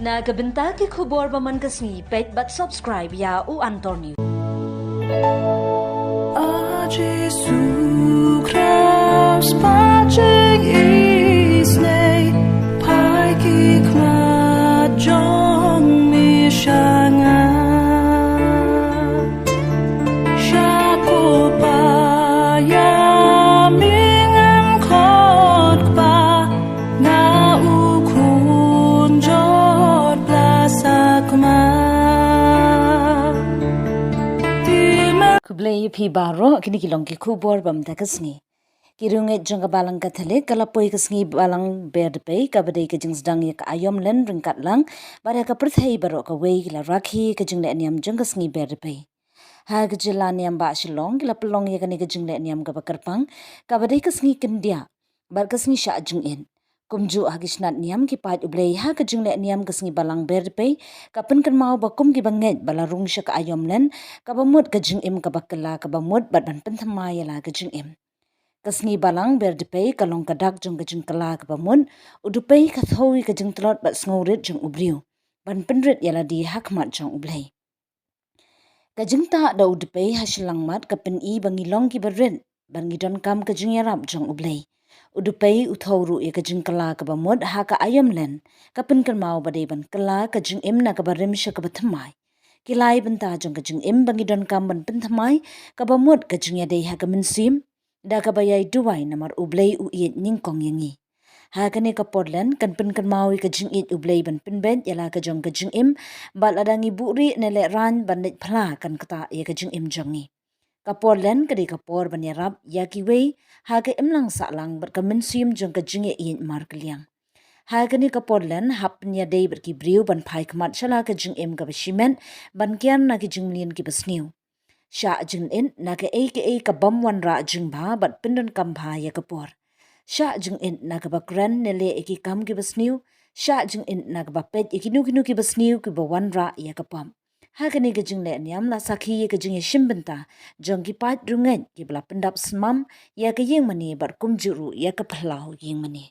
Nagabenta ki khubor ba man kasni pet but subscribe ya u Antor News. Jesu Christ patching isne pai ki kma jong mi shanga shako pa ya mingam khot pa na u kun jot plasak ma Kublai pi baro kini kilong ki khubor bam takasni. Kirunge jangka balang kathale kalapoi kasngi balang berdpe kabadai ka jing sedang ya ka ayom len ringkat lang bara ka perthai baro ka wei la rakhi ka jing le niam jangka sngi berdpe. Ha ka jila niam ba shilong kila pelong ya ka ni ka jing le niam ka bakarpang kabadai kasngi kendia bar kasngi sha jing in. Kumju hagisnat niam ki pat ublei ha ka jing le niam kasngi balang berdpe kapen kan mau bakum ki banget bala rung sha ka ayom len ka bamut ka jing im ka bakala ka bamut bat ban pentama ya la ka jing im. Kasngi balang berdepay kalong kadak jong kajing kala ka bamun udupay kathowi kajing telot bat sngorit jong ubriu ban penrit yala di hakmat jong ublay kajing ta da udupay hasilang mat kapen I bangilong ki barit bangidon kam kajing yarap jong ublay udupay uthauru ya kajing kala ka bamut ha ka ayam len kapen kan mau badai ban kala kajing im na ka barim sya ka bathamai kilai benta jong kajing im bangidon kam ban penthamai ka bamut kajing yadai ha ka mensim da ka bayai duwai namar ublay u iet ningkong yangi. Ha kane ka podlan kan pen kan maui ka jing it ublay ban penbet yala ka jong ka jing im bat ladangi buri nele ran ban net phala kan kata ya ka jing im jongi. Ka podlan ka di ka por ban yarap ya ki wei ha ka im lang sa lang bat ka mensium jong ka jing iet mar kaliang. Ha kane ka podlan hap nya day bat ki briu ban pai kmat shala ka jing im ka bashimen ban kian na ki jing lien ki basniu. Sha jing in na ka ka bam wan ra jing ba bat pindon kam bha ya kapor. Sha jing in na ka bakran nele eki kam ki basniu. Sha jing in na ka bapet eki nu ki basniu ki ba wan ra ya kapam. Ha ka ni ka jing le niam la sakhi ya ka jing ya shimbenta jong ki pat rungan ki bala pendap semam ya ka yeng mani bar kum juru ya ka pahlau yeng mani.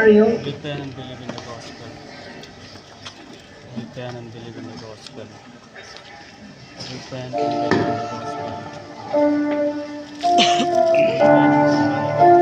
Repent and believe in the gospel. Repent and believe in the gospel. Repent and believe in the gospel. Repent and believe in the gospel.